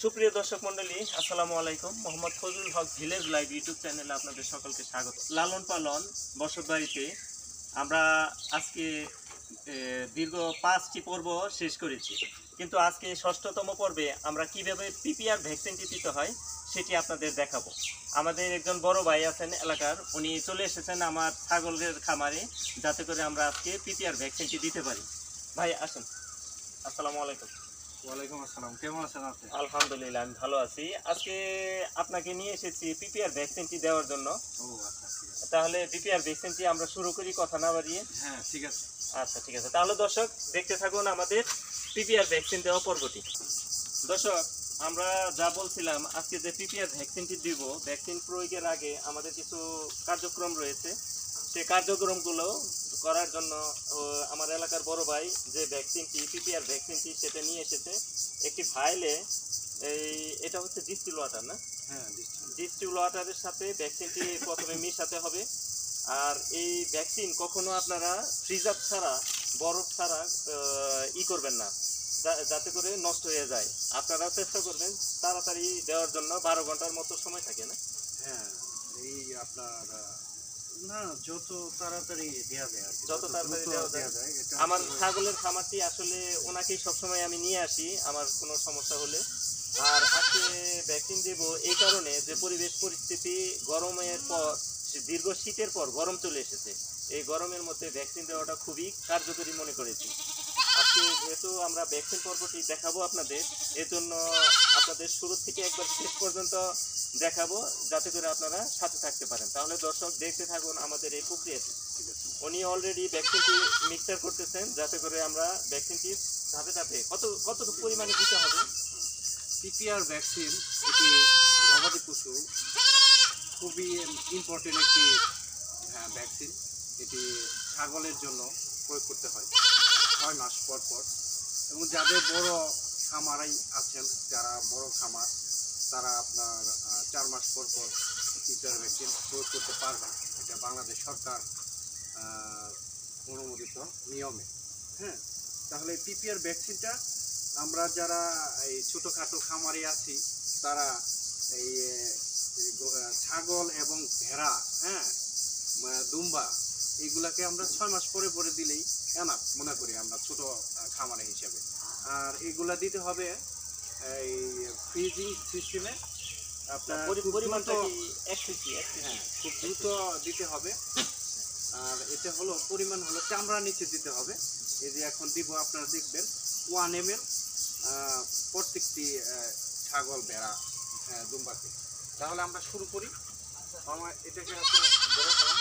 সুপ্রিয় দর্শক মণ্ডলী, আসসালামু আলাইকুম। মোহাম্মদ ফজলুল হক ভিলেজ লাইভ ইউটিউব চ্যানেলে আপনাদের সকলকে স্বাগত। লালন পালন বসত বাড়িতে আমরা আজকে দীর্ঘ 5টি পর্ব শেষ করেছি, কিন্তু আজকে 6তম পর্বে আমরা কিভাবে পিপিআর ভ্যাকসিনটি দিতে হয় সেটি আপনাদের দেখাবো। আমাদের একজন বড় ভাই আছেন এলাকার, উনি চলে এসেছেন আমার ছাগলের খামারে, যাতে করে আমরা আজকে পিপিআর ভ্যাকসিনটি দিতে পারি। ভাই আসেন। আসসালামু আলাইকুম। ওয়ালাইকুম আসসালাম। কেমন আছেন আপনি? আলহামদুলিল্লাহ, আমি ভালো আছি। আজকে আপনাকে নিয়ে এসেছি পিপিআর ভ্যাকসিনটি দেওয়ার জন্য। ও আচ্ছা, ঠিক আছে। তাহলে পিপিআর ভ্যাকসিনটি আমরা শুরু করি, কথা না বাড়িয়ে। হ্যাঁ, ঠিক আছে। আচ্ছা, ঠিক আছে। তাহলে দর্শক দেখতে থাকুন আমাদের পিপিআর ভ্যাকসিন দেওয়া পর্বটি। দর্শক, আমরা যা বলছিলাম, আজকে যে পিপিআর ভ্যাকসিনটি দিব, ভ্যাকসিন প্রয়োগের আগে আমাদের কিছু কার্যক্রম রয়েছে। সেই কার্যক্রমগুলো করার জন্য আমার এলাকার বড় ভাই যে ভ্যাকসিনটি পিপিআর ভ্যাকসিনটি সেটা নিয়ে এসেছে একটি ফাইলে। এটা হচ্ছে ডিস্টিল ওয়াটার, না? হ্যাঁ, ডিস্টিল ওয়াটারের সাথে ভ্যাকসিনটি প্রথমে মিশাতে হবে। আর এই ভ্যাকসিন কখনো আপনারা ফ্রিজার ছাড়া, বরফ ছাড়া করবেন না, যাতে করে নষ্ট হয়ে যায়। আপনারা চেষ্টা করবেন তাড়াতাড়ি দেওয়ার জন্য। 12 ঘন্টার মতো সময় থাকে, না? হ্যাঁ, এই আপনার না, যত তাড়াতাড়ি দেওয়া যায়, যত তাড়াতাড়ি দেওয়া যায়। আমার ছাগলের খামারটি আসলে ওনাকেই সবসময় আমি নিয়ে আসি আমার কোনো সমস্যা হলে। আর আজকে ভ্যাকসিন দেব এই কারণে যে পরিবেশ পরিস্থিতি গরমের পর, দীর্ঘ শীতের পর গরম চলে এসেছে। এই গরমের মধ্যে ভ্যাকসিন দেওয়াটা খুবই কার্যকরী মনে করেছি। আজকে যেহেতু আমরা ভ্যাকসিন পর্বটি দেখাবো আপনাদের, এর জন্য আপনাদের শুরু থেকে একবার শেষ পর্যন্ত দেখাবো, যাতে করে আপনারা সাথে থাকতে পারেন। তাহলে দর্শক দেখতে থাকুন আমাদের এই প্রক্রিয়াটি। উনি অলরেডি ভ্যাকসিনটি মিক্সচার করতেছেন, যাতে করে আমরা ভ্যাকসিনটি ধাপে ধাপে কতটুকু পরিমাণে দিতে হবে। পিপিআর ভ্যাকসিন এটি গবাদি পশু খুবই ইম্পর্টেন্ট একটি ভ্যাকসিন। এটি ছাগলের জন্য প্রয়োগ করতে হয় 6 মাস পর পর। এবং যাদের বড় খামারাই আছেন, যারা বড় খামার, তারা আপনার 4 মাস পর পর পিপিআর ভ্যাকসিন প্রয়োগ করতে পারবেন। এটা বাংলাদেশ সরকার অনুমোদিত নিয়মে। হ্যাঁ, তাহলে পিপিআর ভ্যাকসিনটা আমরা যারা এই ছোটোখাটো খামারে আছি, তারা এই ছাগল এবং ভেড়া, হ্যাঁ, দুম্বা, এইগুলাকে আমরা 6 মাস পরে পরে দিলেই এনাফ মনে করি আমরা ছোট খামারে হিসাবে। আর এগুলা দিতে হবে এই ফ্রিজিং সিস্টেমে। আপনার পরিমাণটা কি 1 কেজি? হ্যাঁ, খুব দ্রুত দিতে হবে। আর এটা হলো পরিমাণ হলো চামড়া নিচে দিতে হবে। এই যে এখন দিব, আপনারা দেখবেন 1 ml প্রত্যেকটি ছাগল, ভেড়া, দুম্বাকে। তাহলে আমরা শুরু করি। আমার এটাকে আপনারা ধরে ফেলাম।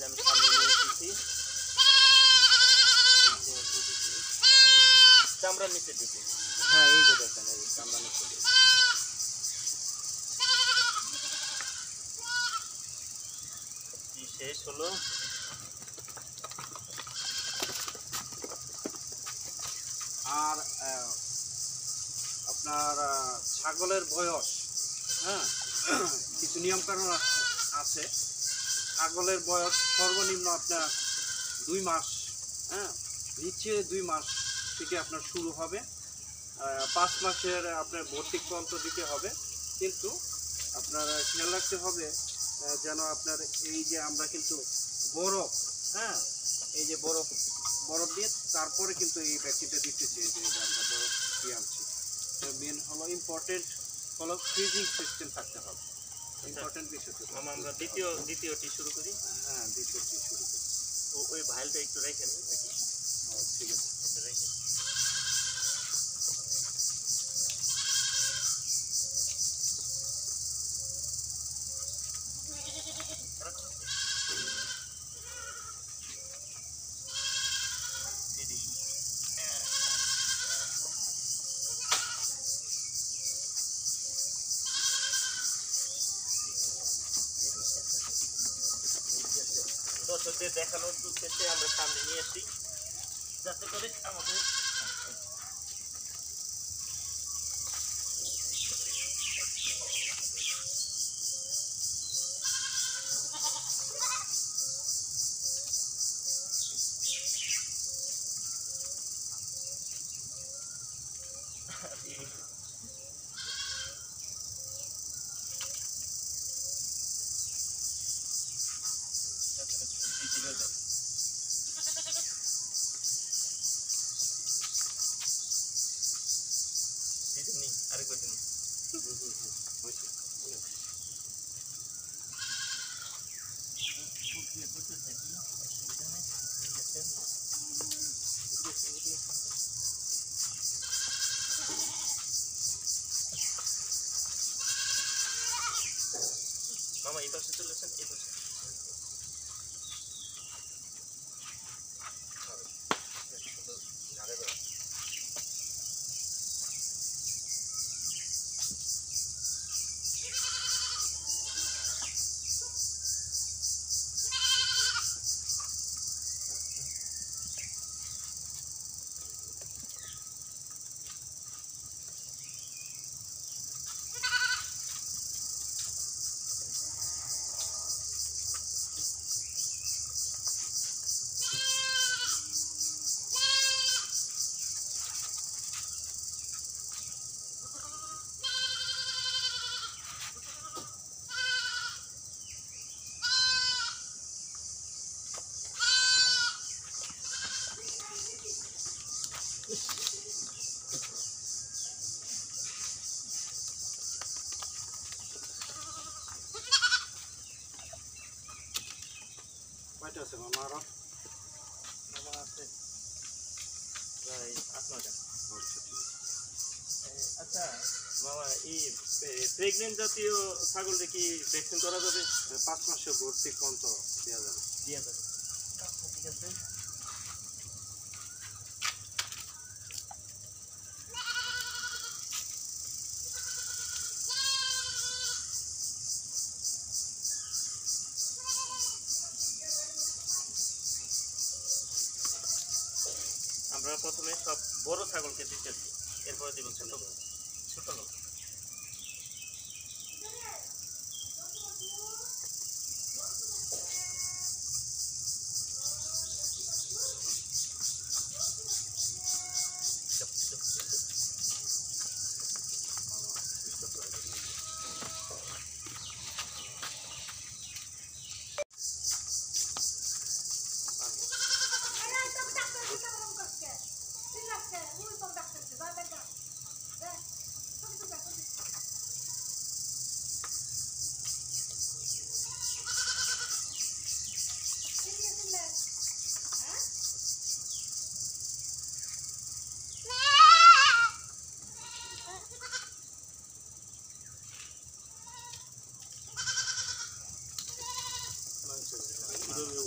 আমি সামনে নিয়ে এসেছি, চামড়ার নিচে দিতে। হ্যাঁ, এই যে দেখেন, এই চামড়া নিচে দিতে। শেষ হলো। আর আপনার ছাগলের বয়স, হ্যাঁ, কিছু নিয়মকানুন আছে। ছাগলের বয়স সর্বনিম্ন আপনার 2 মাস, হ্যাঁ, নিচে 2 মাস থেকে আপনার শুরু হবে। 5 মাসের আপনার ভর্তি পর্যন্ত দিতে হবে। কিন্তু আপনার খেয়াল রাখতে হবে যেন আপনার এই যে আমরা কিন্তু বরফ, হ্যাঁ, এই যে বরফ দিয়ে তারপরে কিন্তু এই ভ্যাকসিনটা দিতেছি। এই যে আমরা বরফ দিয়ে আনছি। তো মেন হলো ইম্পর্টেন্ট হলো ফ্রিজিং সিস্টেম থাকতে হবে। ইম্পর্টেন্ট বিষয়। আমরা দ্বিতীয়টি শুরু করি। হ্যাঁ, দ্বিতীয়টি শুরু করি। ওই ভাইলটা একটু রেখে নিই নাকি? ঠিক আছে, রেখে। দর্শকদের দেখানোর উদ্দেশ্যে আমরা সামনে নিয়ে আসি, যাতে করে আমাদের আরেকবার দিন। হয়েছে মামা এই পাশে চলে আসেন, এই পাশে। কয়টা আছে মামা আরো? মামা আছে প্রায় 8-9টা। আচ্ছা মামা, এই প্রেগনেন্ট জাতীয় ছাগলটা কি ভ্যাকসিন করা যাবে? 5 মাসে ভর্তি পর্যন্ত দেওয়া যাবে। দিয়া যাবে। আচ্ছা ঠিক আছে। আমরা প্রথমে সব বড় ছাগলকে দিতেছি, এরপরে দিব ছোট ছোট লোক।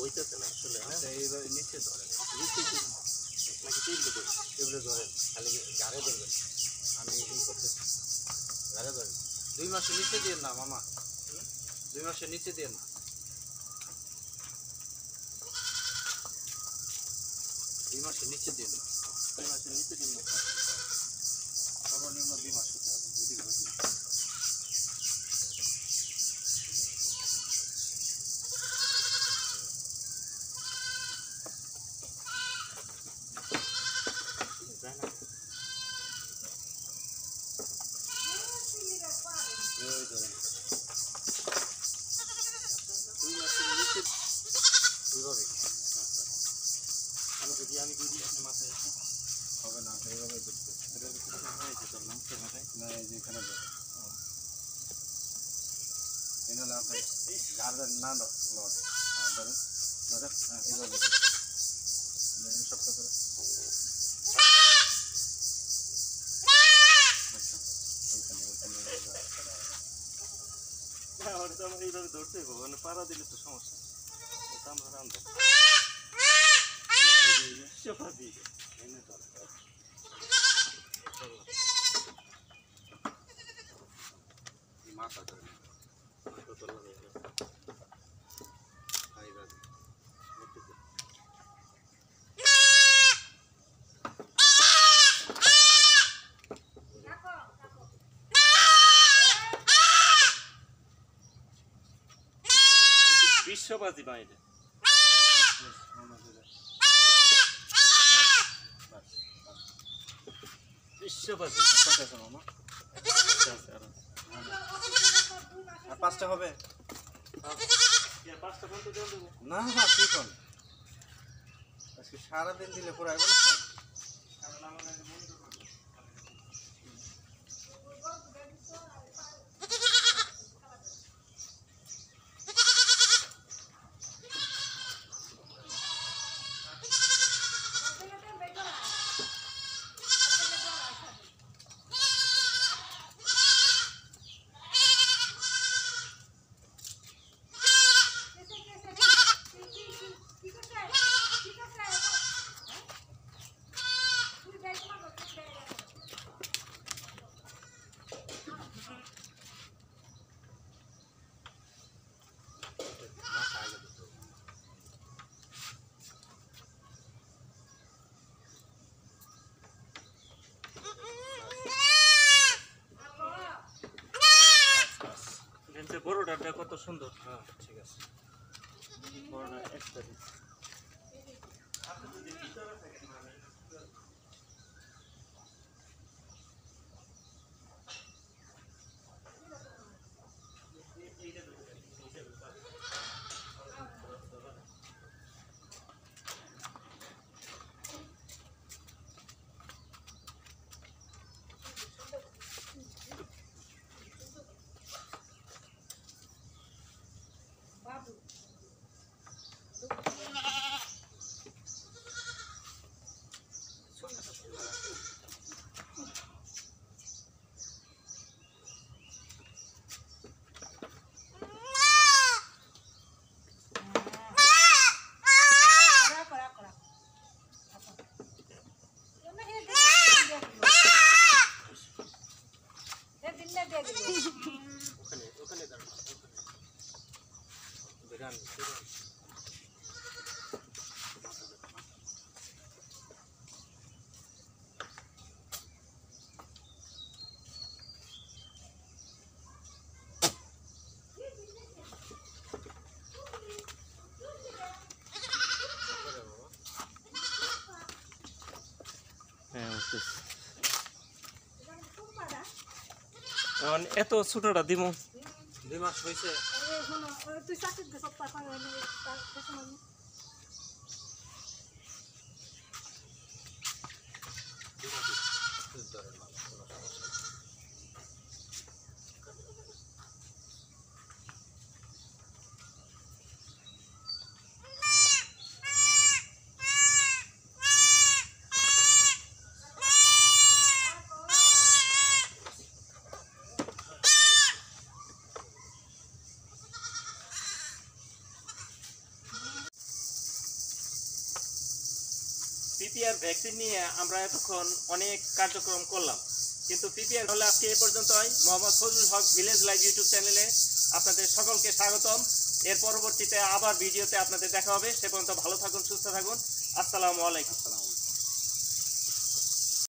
হইতেছে না আসলে। আচ্ছা এইভাবে নিচে ধরেন, নাকি টেবিলে দেবো? টেবিলে ধরেন, খালি গাড়ে ধরবেন। আমি এই করতেছি, গাড়ে ধরেন। 2 মাসের নিচে দিয়ে না মামা, 2 মাসের নিচে দিয়ে না, 2 মাসের নিচে দিয়ে না। 2 মাসের নিচে দিন না। সর্বনিম্ন 2 মাস হতে হবে যদি ঘটি। যায় না। এই ধরেন 2 মাসের নিচে এইভাবে আমি যদি আপনি মাথায় আসেন। হবে না, এইভাবে ধরতে এটা ভিতরে হয়েছে তোর নাম তো মাথায়। না। এই যে এখানে ধরেন, এনে লাভ হয় গার্ডেন না লট ধরেন ধরেন, হ্যাঁ এইভাবে ধরেন শক্ত করে। হ্যাঁ, ওটা তো আমার এইভাবে ধরতে হবে, মানে পাড়া দিলে তো সমস্যা। এটা আমরা রান্ধব। চপাতি এনে ধর। মাথা ধরেন কত লাগে এটা? এইভাবে বিশ্ববাদী বাইরে। বিশ্ববাদী কত আছে মামা? আর 5টা হবে না? না কি কোন আজকে সারাদিন দিলে পুরো আইব না। বডিটা কত সুন্দর। হ্যাঁ ঠিক আছে। বড়টা একবারে ওখানে দাঁড়ান, বেরান বেরান। হ্যাঁ এত ছোটটা দিব 2 মাস হয়েছে। তুই চাকরি সপ্তাহ পিপিআর ভ্যাকসিন নিয়ে আমরা এতক্ষণ অনেক কার্যক্রম করলাম, কিন্তু পিপিআর হলে আজকে এই পর্যন্তই। মোহাম্মদ ফজলুল হক ভিলেজ লাইভ ইউটিউব চ্যানেলে আপনাদের সকলকে স্বাগতম। এর পরবর্তীতে আবার ভিডিওতে আপনাদের দেখা হবে। সে পর্যন্ত ভালো থাকুন, সুস্থ থাকুন। আসসালামু আলাইকুম।